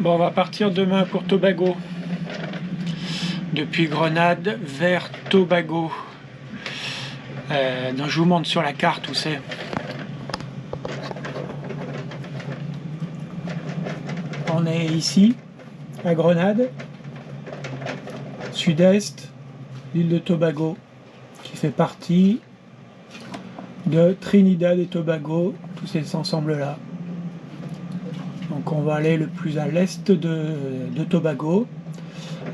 Bon, on va partir demain pour Tobago. Depuis Grenade vers Tobago. Donc je vous montre sur la carte où c'est. On est ici, à Grenade, sud-est, l'île de Tobago, qui fait partie de Trinidad et Tobago, tous ces ensembles-là. Donc on va aller le plus à l'est de Tobago,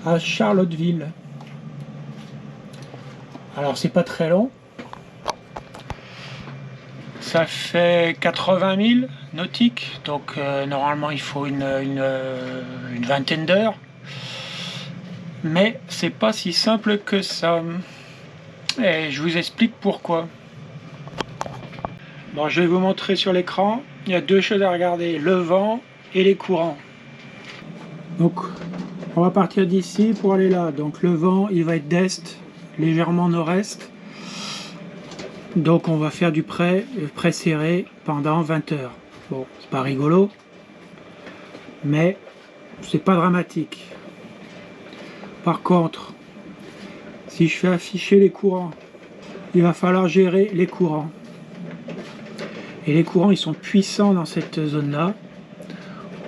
à Charlottesville. Alors c'est pas très long. Ça fait 80 000 nautiques, donc normalement il faut une vingtaine d'heures. Mais c'est pas si simple que ça. Et je vous explique pourquoi. Bon, je vais vous montrer sur l'écran. Il y a deux choses à regarder, le vent et les courants. Donc on va partir d'ici pour aller là. Donc le vent il va être d'est, légèrement nord-est. Donc on va faire du près serré pendant 20 heures. Bon, c'est pas rigolo, mais c'est pas dramatique. Par contre, si je fais afficher les courants, il va falloir gérer les courants. Et les courants, ils sont puissants dans cette zone-là,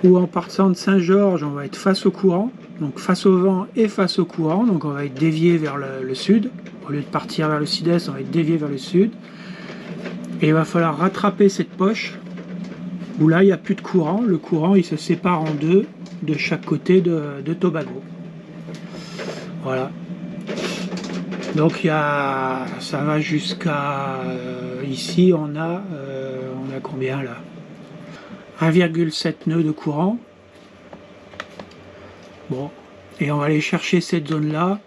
où en partant de Saint-Georges, on va être face au courant, donc face au vent et face au courant, donc on va être dévié vers le sud. Au lieu de partir vers le sud-est, on va être dévié vers le sud. Et il va falloir rattraper cette poche où là, il n'y a plus de courant. Le courant, il se sépare en deux de chaque côté de Tobago. Voilà. Donc, ça va jusqu'à... ici, on a combien là? 1,7 nœuds de courant. Bon. Et on va aller chercher cette zone-là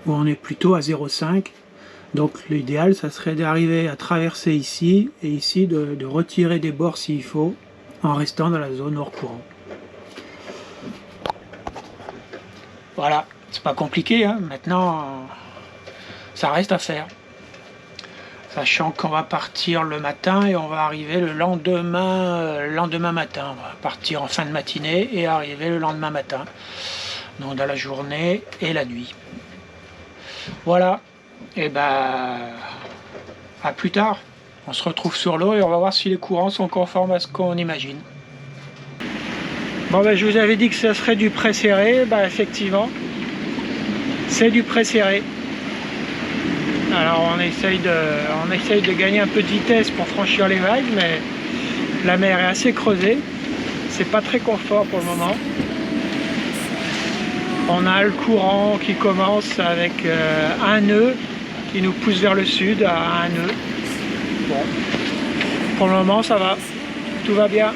où on est plutôt à 0,5. Donc l'idéal, ça serait d'arriver à traverser ici, et ici de retirer des bords s'il faut, en restant dans la zone hors courant. Voilà, c'est pas compliqué, hein. Maintenant, ça reste à faire. Sachant qu'on va partir le matin et on va arriver le lendemain matin. On va partir en fin de matinée et arriver le lendemain matin. Donc dans la journée et la nuit. Voilà, et ben à plus tard. On se retrouve sur l'eau et on va voir si les courants sont conformes à ce qu'on imagine. Bon ben je vous avais dit que ça serait du près serré, ben effectivement c'est du près serré. Alors on essaye de gagner un peu de vitesse pour franchir les vagues, mais la mer est assez creusée, c'est pas très confort pour le moment. On a le courant qui commence avec un nœud qui nous pousse vers le sud à un nœud. Bon, pour le moment ça va, tout va bien.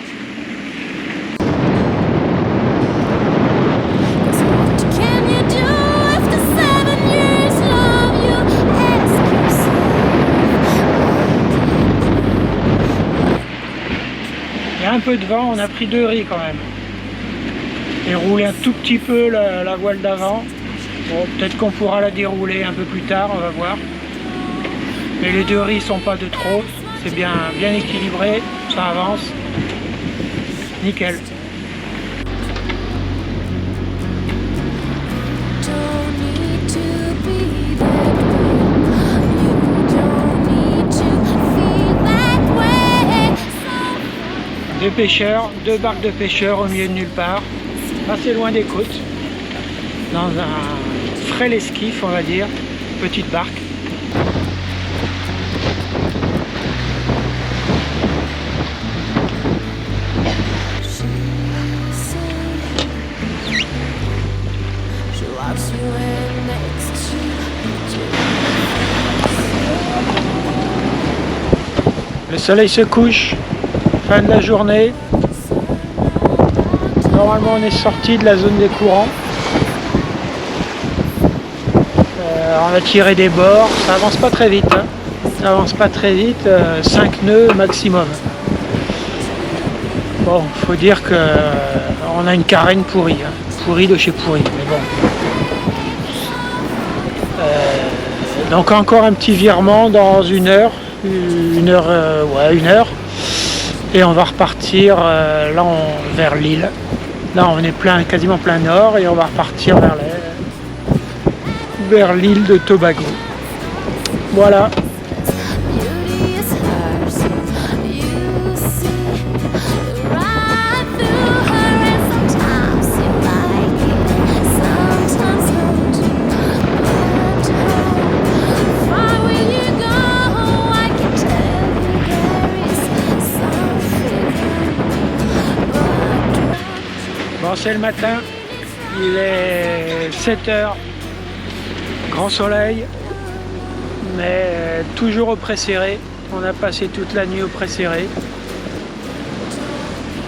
Il y a un peu de vent, on a pris 2 riz quand même. Et rouler un tout petit peu la voile d'avant. Bon, peut-être qu'on pourra la dérouler un peu plus tard, on va voir. Mais les 2 riz sont pas de trop, c'est bien équilibré, ça avance. Nickel. Deux pêcheurs, 2 barques de pêcheurs au milieu de nulle part, assez loin des côtes, dans un frêle esquif, on va dire, petite barque. Le soleil se couche. Fin de la journée, normalement on est sorti de la zone des courants, on a tiré des bords, ça avance pas très vite, hein. Ça avance pas très vite, 5 nœuds maximum. Bon, faut dire que on a une carène pourrie, hein. Pourrie de chez pourri, mais bon. Donc encore un petit virement dans une heure, une heure. Et on va repartir là vers l'île. Là on est quasiment plein nord et on va repartir vers l'île de Tobago. Voilà. Bon, c'est le matin, il est 7h, grand soleil, mais toujours au pré-serré. On a passé toute la nuit au pré-serré,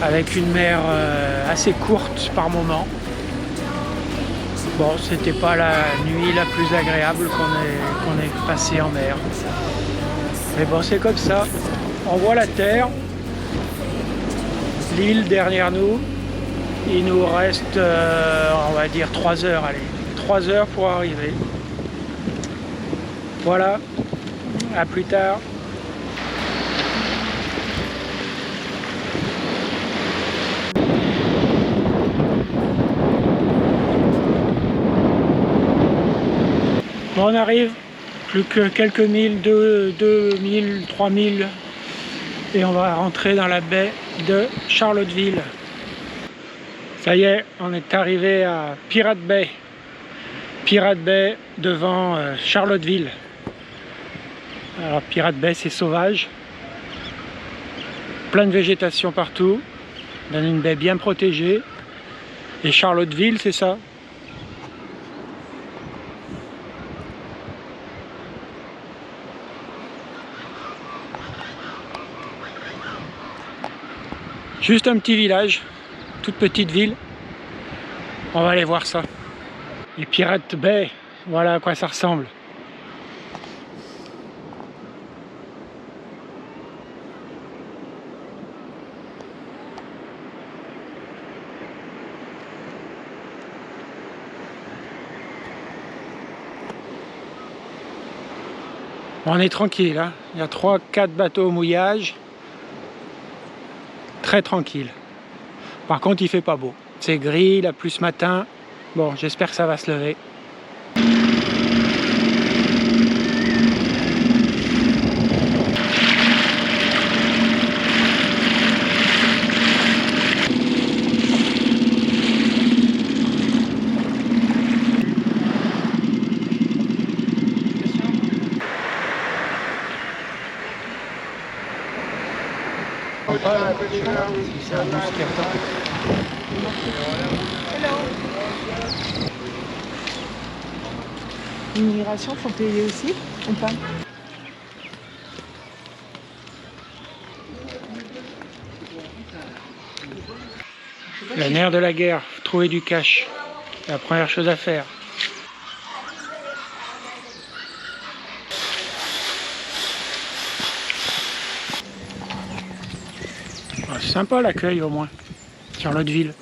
avec une mer assez courte par moment. Bon, c'était pas la nuit la plus agréable qu'on ait passée en mer. Mais bon, c'est comme ça. On voit la terre, l'île derrière nous. Il nous reste, on va dire 3 heures, allez, 3 heures pour arriver. Voilà, à plus tard. Bon, on arrive, plus que quelques milles, 2000, 3000, et on va rentrer dans la baie de Charlottesville. Ça y est, on est arrivé à Pirate Bay. Pirate Bay devant Charlottesville. Alors Pirate Bay, c'est sauvage. Plein de végétation partout. Dans une baie bien protégée. Et Charlottesville, c'est ça. Juste un petit village. Toute petite ville. On va aller voir ça. Et Pirate Bay, voilà à quoi ça ressemble. On est tranquille, hein. Il y a 3-4 bateaux au mouillage. Très tranquille. Par contre, il fait pas beau. C'est gris, la pluie ce matin. Bon, j'espère que ça va se lever. C'est un bus qui attend. L'immigration, faut payer aussi ou pas? Le nerf de la guerre, trouver du cash. C'est la première chose à faire. Ah, c'est sympa l'accueil au moins, Charlottesville.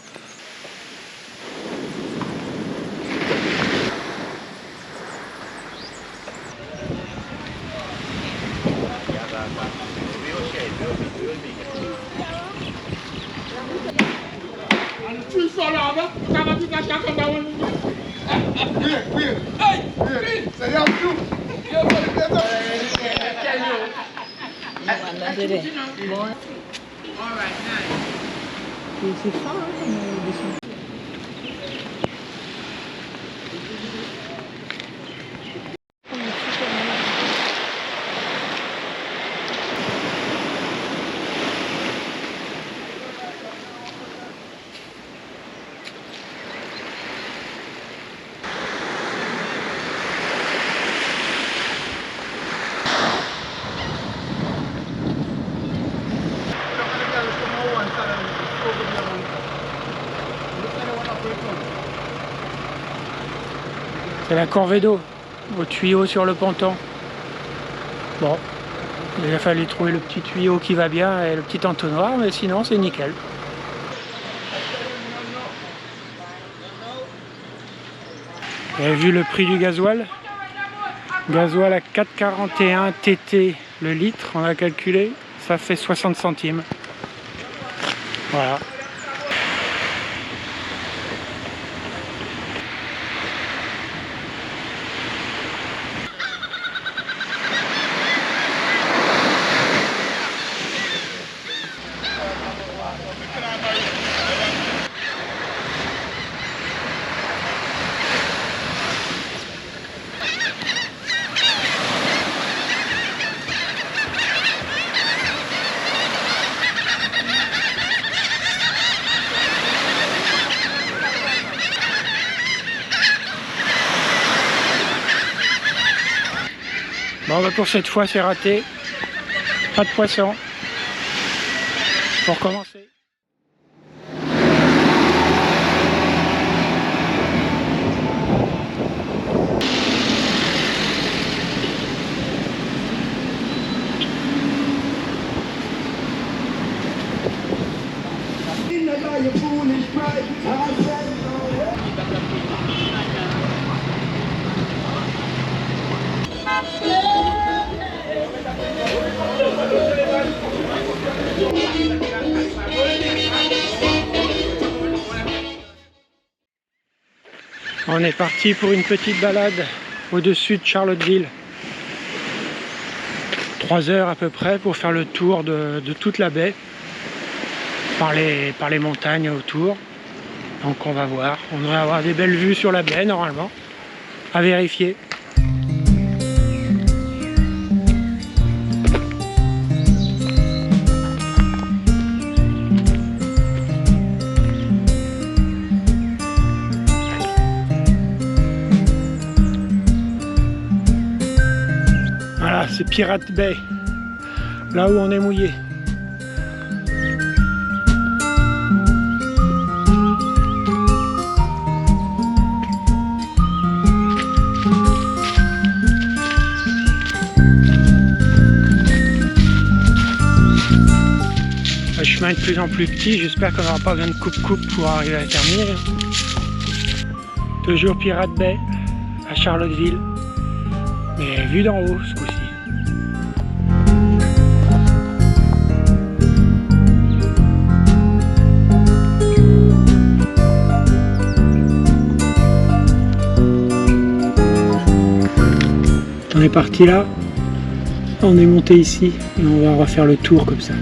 C'est fin, hein, C'est la corvée d'eau, au tuyau sur le ponton. Bon, il a fallu trouver le petit tuyau qui va bien et le petit entonnoir, mais sinon c'est nickel. Vous avez vu le prix du gasoil? Gasoil à 4,41 TT le litre, on a calculé, ça fait 60 centimes. Voilà. Bon, bah pour cette fois, c'est raté. Pas de poisson. Pour commencer. On est parti pour une petite balade au-dessus de Charlottesville. 3 heures à peu près pour faire le tour de toute la baie par les montagnes autour. Donc on va voir, on devrait avoir des belles vues sur la baie normalement, à vérifier. Voilà, c'est Pirate Bay, là où on est mouillé. Le chemin est de plus en plus petit, j'espère qu'on n'aura pas besoin de coupe-coupe pour arriver à terminer. Toujours Pirate Bay, à Charlottesville, mais vue d'en haut ce coup-ci. On est parti là, on est monté ici et on va refaire le tour comme ça.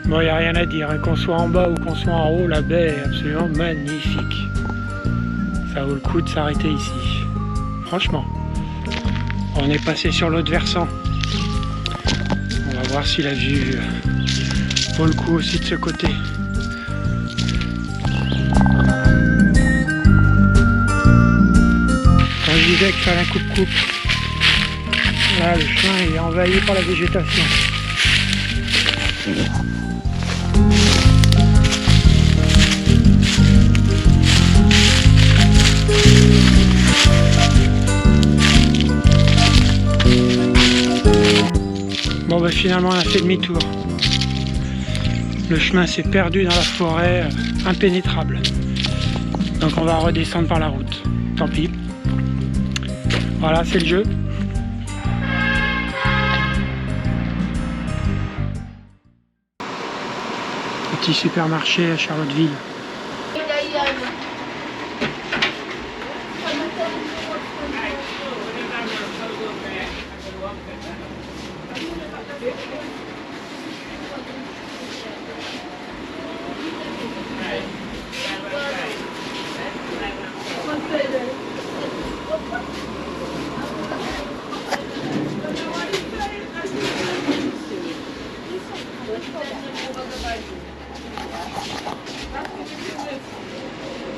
Bon, il n'y a rien à dire, hein. Qu'on soit en bas ou qu'on soit en haut, la baie est absolument magnifique. Ça vaut le coup de s'arrêter ici. Franchement. On est passé sur l'autre versant. On va voir si la vue vaut le coup aussi de ce côté. Quand je disais qu'il fallait un coupe-coupe, là le chemin est envahi par la végétation. Bon bah finalement on a fait demi-tour. Le chemin s'est perdu dans la forêt impénétrable. Donc on va redescendre par la route. Tant pis. Voilà, c'est le jeu. Petit supermarché à Charlottesville.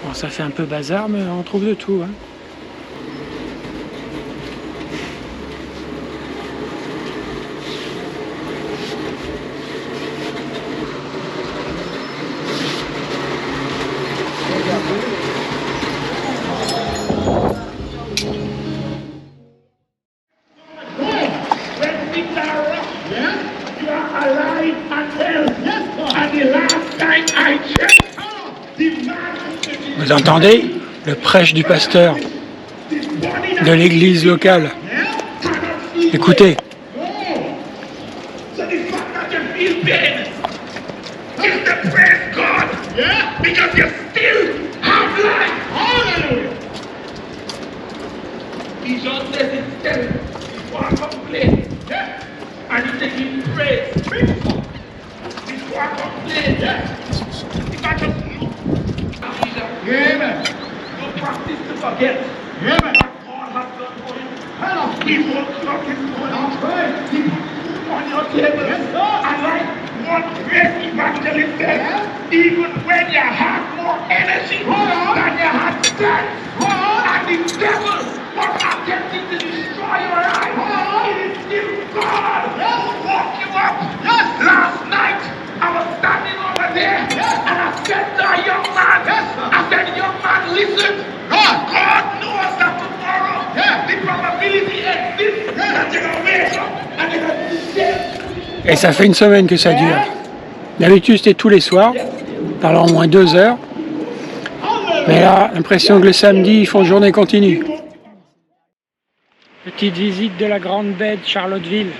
Bon, ça fait un peu bazar, mais on trouve de tout, hein. Vous entendez le prêche du pasteur de l'église locale. Écoutez. Amen. Don't practice to forget. Amen. What God has done for you. He won't knock his money. He put food on your table. Yes, and like one great evangelist said, even when you have more energy than you had then, and the devil was attempting to destroy your life, it is still God who woke you up. Last night, I was standing over there, and I said to a young man, I said, young man, listen, God knows that tomorrow the probability exists that you're going to wake up and you're going to be dead. Et ça fait une semaine que ça dure. D'habitude c'était tous les soirs, pendant au moins 2 heures. Mais là, l'impression que le samedi, ils font journée continue. Petite visite de la grande baie de Charlottesville,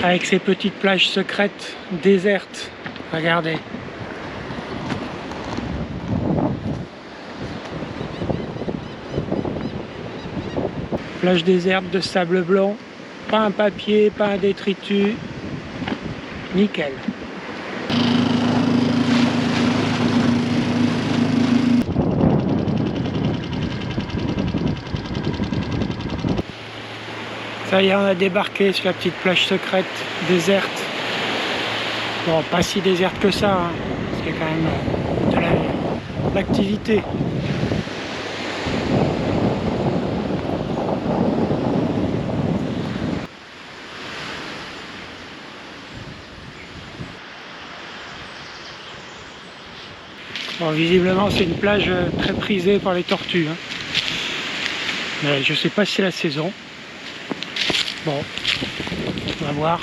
avec ses petites plages secrètes, désertes. Regardez. Plage déserte de sable blanc, pas un papier, pas un détritus, nickel. Ça y est, on a débarqué sur la petite plage secrète déserte. Bon, pas si déserte que ça, hein. C'est quand même de l'activité. Bon, visiblement, c'est une plage très prisée par les tortues, hein. Mais je sais pas si c'est la saison. Bon, on va voir.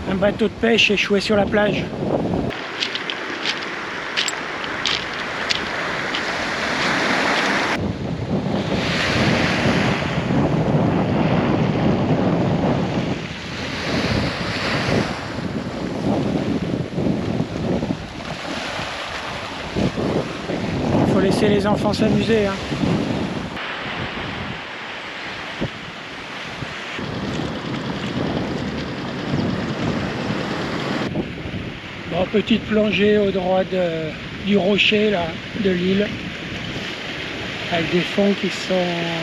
Un bateau de pêche échoué sur la plage. Faut laisser les enfants s'amuser, hein. Bon, petite plongée au droit du rocher là, de l'île, avec des fonds qui sont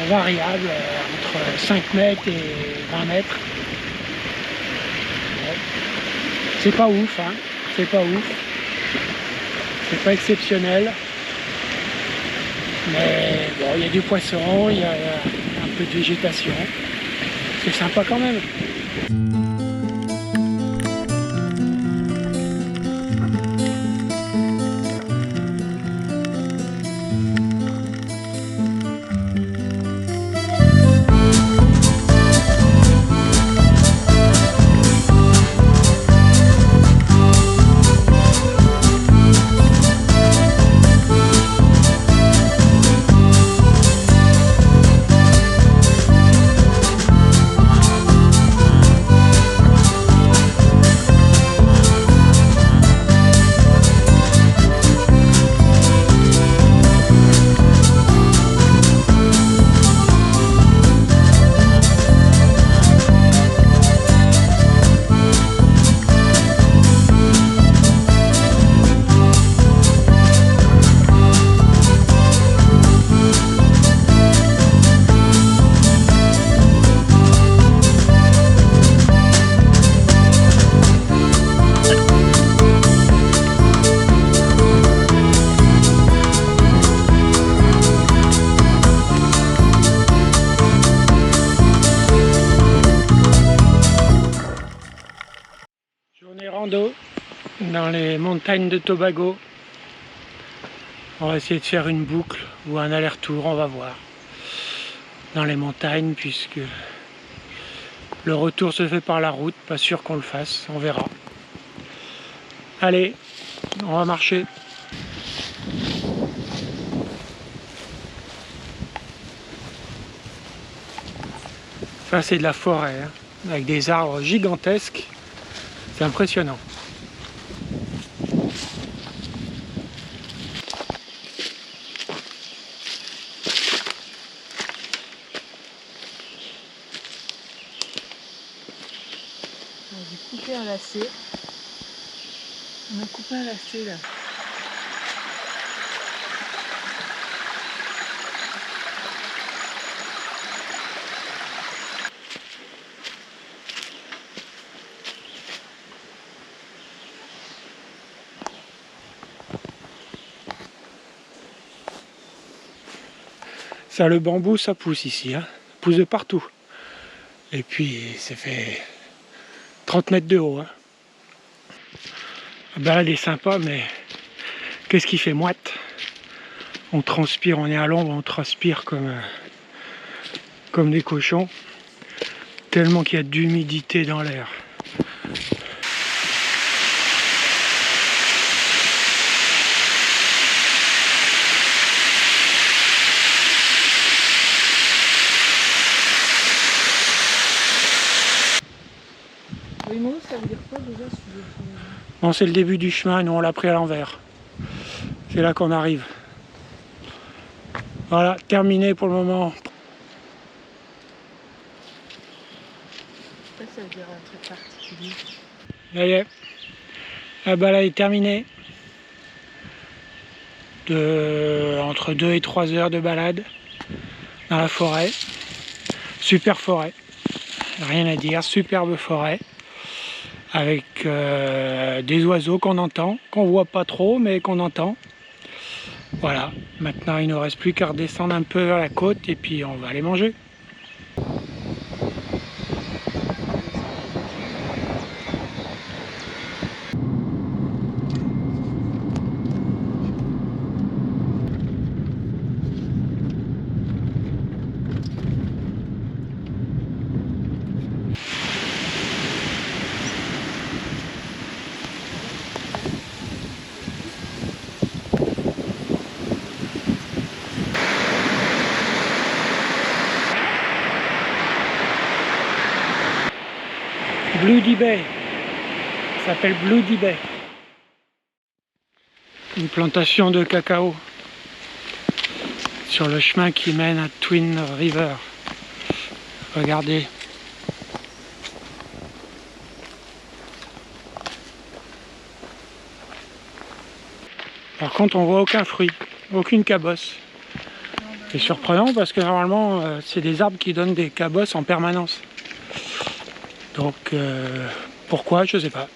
variables entre 5 mètres et 20 mètres. Bon. C'est pas ouf, hein. C'est pas ouf. C'est pas exceptionnel. Mais bon, il y a du poisson, il y a un peu de végétation. C'est sympa quand même. Dans les montagnes de Tobago. On va essayer de faire une boucle ou un aller-retour, on va voir. Dans les montagnes, puisque Le retour se fait par la route, pas sûr qu'on le fasse, on verra. Allez, on va marcher. Ça c'est de la forêt, hein, avec des arbres gigantesques. C'est impressionnant. On a dû couper un lacet. On a coupé un lacet là. Ça, le bambou, ça pousse ici, hein. Ça pousse de partout. Et puis, ça fait 30 mètres de haut, hein. La balade est sympa, mais qu'est-ce qui fait moite? On transpire, on est à l'ombre, on transpire comme des cochons. Tellement qu'il y a d'humidité dans l'air. Wimo, ça veut dire quoi déjà si je veux... Bon, c'est le début du chemin, nous on l'a pris à l'envers. C'est là qu'on arrive. Voilà, terminé pour le moment. Ça veut dire un truc particulier. Ça y est, la balade est terminée. Entre 2 et 3 heures de balade dans la forêt. Super forêt, rien à dire, superbe forêt. Avec des oiseaux qu'on entend, qu'on voit pas trop, mais qu'on entend. Voilà, maintenant il ne nous reste plus qu'à redescendre un peu vers la côte et puis on va aller manger. Bloody Bay, ça s'appelle Bloody Bay. Une plantation de cacao sur le chemin qui mène à Twin River. Regardez. Par contre, on voit aucun fruit, aucune cabosse. C'est surprenant parce que normalement, c'est des arbres qui donnent des cabosses en permanence. Donc, pourquoi, je sais pas.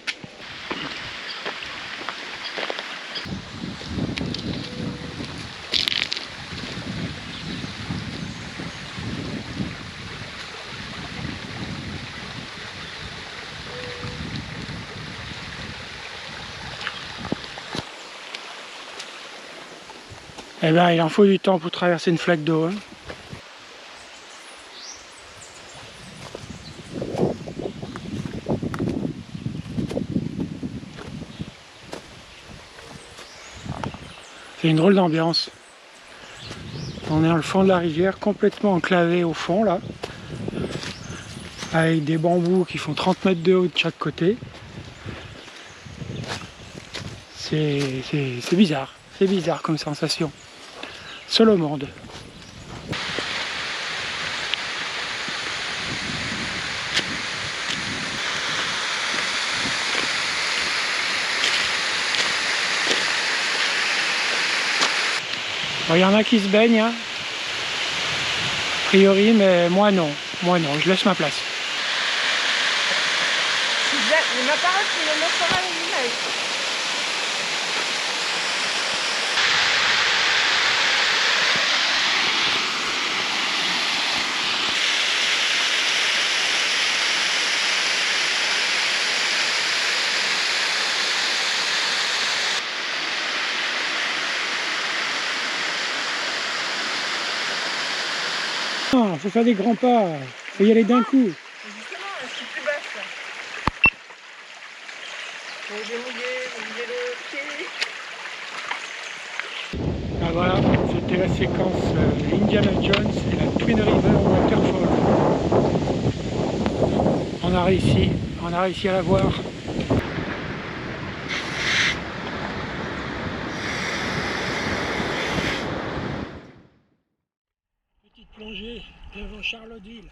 Eh bien, il en faut du temps pour traverser une flaque d'eau, hein. C'est une drôle d'ambiance. On est dans le fond de la rivière, complètement enclavé au fond, là. Avec des bambous qui font 30 mètres de haut de chaque côté. C'est bizarre comme sensation. Seul au monde. Il y en a qui se baignent, hein, a priori, mais moi non, je laisse ma place. Ma parole, c'est le mot pas mal l'image. Non, faut faire des grands pas, faut y aller d'un coup. Justement, Voilà, c'était la séquence Indiana Jones et la Twin River Waterfall. On a réussi à la voir. Petite plongée devant Charlottesville.